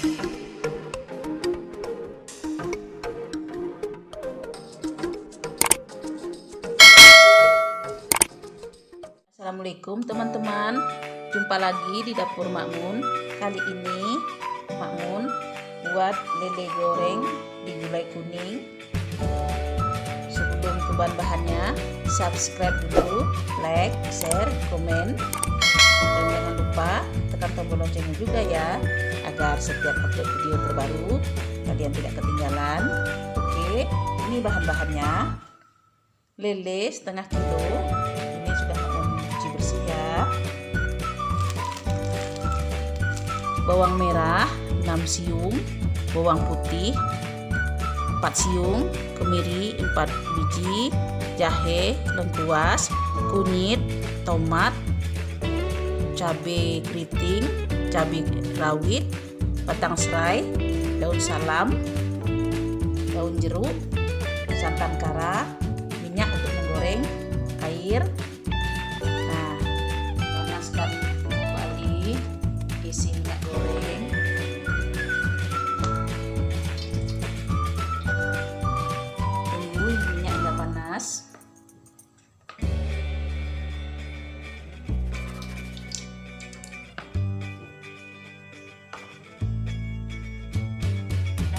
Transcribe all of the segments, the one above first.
Assalamualaikum teman-teman, jumpa lagi di dapur Makmun. Kali ini Makmun buat lele goreng di gulai kuning. Sebelum ke bahan-bahannya, subscribe dulu, like, share, komen, dan jangan lupa tekan tombol loncengnya juga ya, agar setiap upload video terbaru kalian tidak ketinggalan. Oke, ini bahan-bahannya: lele setengah kilo, ini sudah cuci bersih ya. Bawang merah 6 siung, bawang putih 4 siung, kemiri 4 biji, jahe, lengkuas, kunyit, tomat, cabai keriting, cabai rawit, batang serai, daun salam, daun jeruk, santan kara, minyak untuk menggoreng, air. Nah, panaskan kembali, isi minyak goreng. Tunggu minyak hingga panas.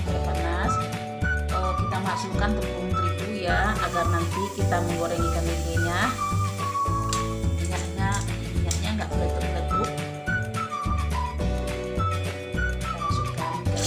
Sudah panas, kita masukkan tepung terigu ya, agar nanti kita menggoreng ikan lelenya minyaknya nggak meletup-letup. Kita masukkan ke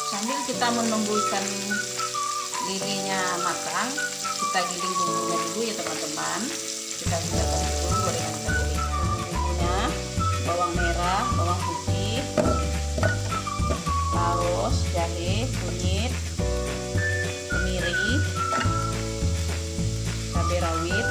sambil kita menunggu ikan lelenya matang, kita giling bumbunya dulu ya teman-teman. Kita tinggalkan dulu gorengan ikan lele. Bumbunya bawang merah, bawang putih, laos, jahe, kunyit, kemiri, cabai rawit,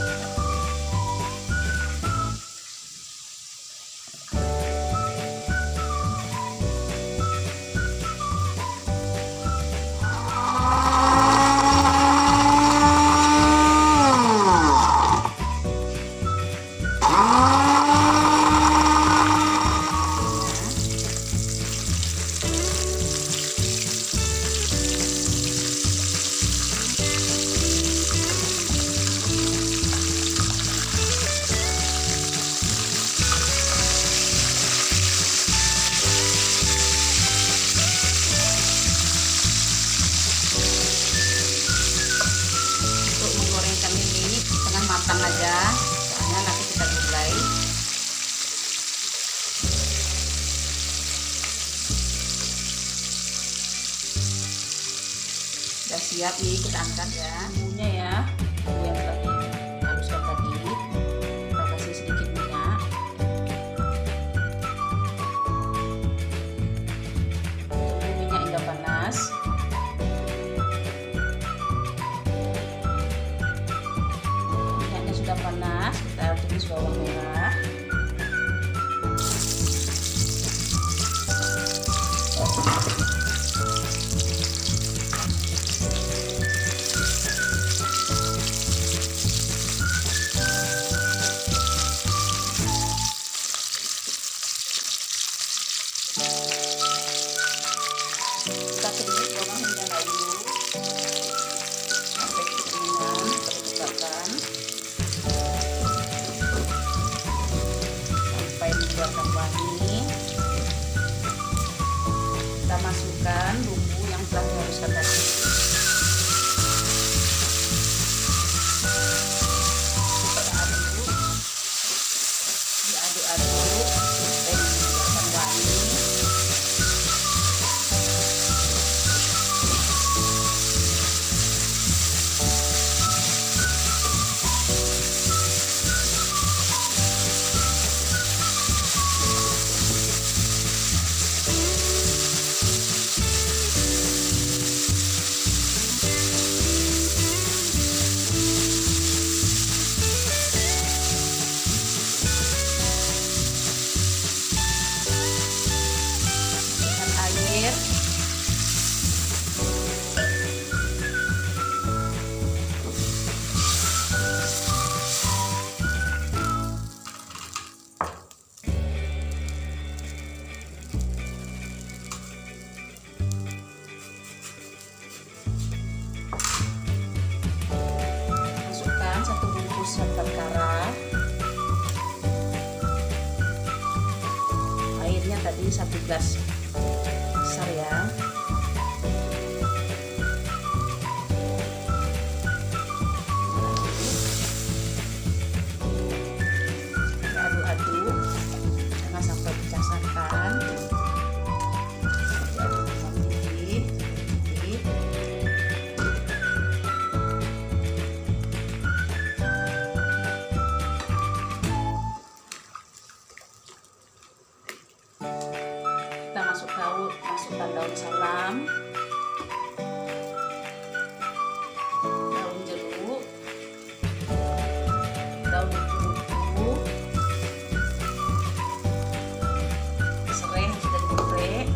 matang aja, soalnya nanti kita gulai. Udah siap nih, kita angkat ya bumbunya ya, bumbu yang tadi haluskan tadi. Kita kasih sedikit minyak. Tunggu minyak hingga panas. Sudah panas, kita tumis bawang merah, santan kara. Airnya tadi 1 gelas besar ya. Aduk-aduk jangan sampai pecah santan. Aduk sedikit. Kita masukkan daun salam, daun jeruk, daun bubuk, serai yang sudah digoreng,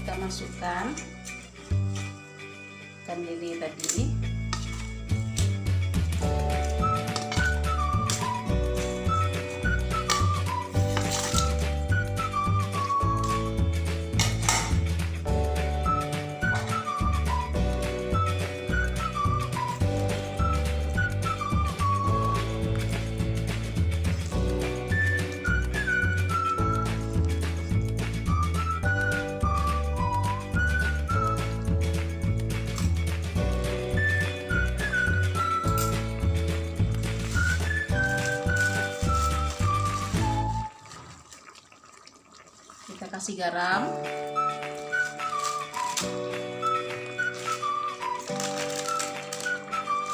kita masukkan ikan lele tadi. Kita kasih garam,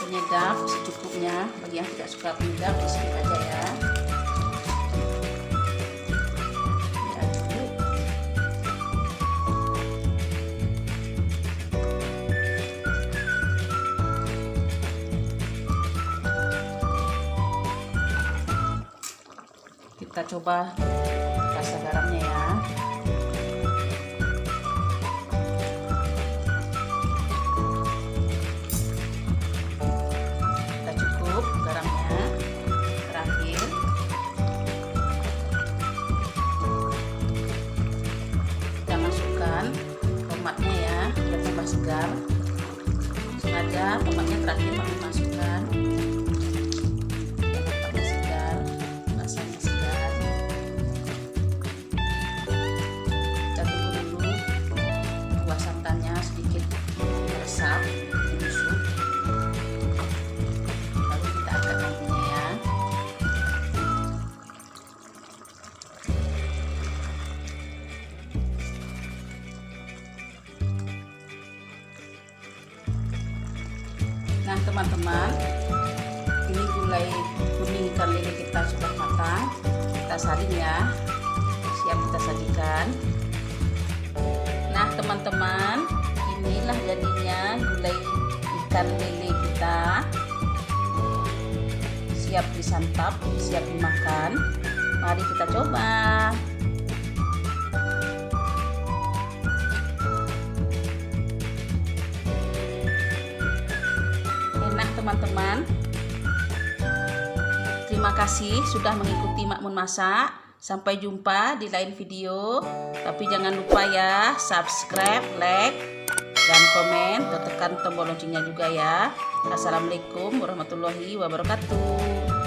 penyedap secukupnya. Bagi yang tidak suka penyedap di sini aja ya. Diaduk. Kita coba rasa garamnya ya. Kita cukup garamnya. Terakhir kita masukkan tomatnya ya, biar tambah segar. Sengaja tomatnya terakhir kami masukkan. Nah teman-teman, ini gulai kuning ikan lele kita sudah matang. Kita salin ya, siap kita sajikan. Nah teman-teman, inilah jadinya gulai ikan lele kita. Siap disantap, siap dimakan. Mari kita coba. Teman-teman, terima kasih sudah mengikuti Makmun Masak. Sampai jumpa di lain video. Tapi jangan lupa ya, subscribe, like, dan komen, dan tekan tombol loncengnya juga ya. Assalamualaikum warahmatullahi wabarakatuh.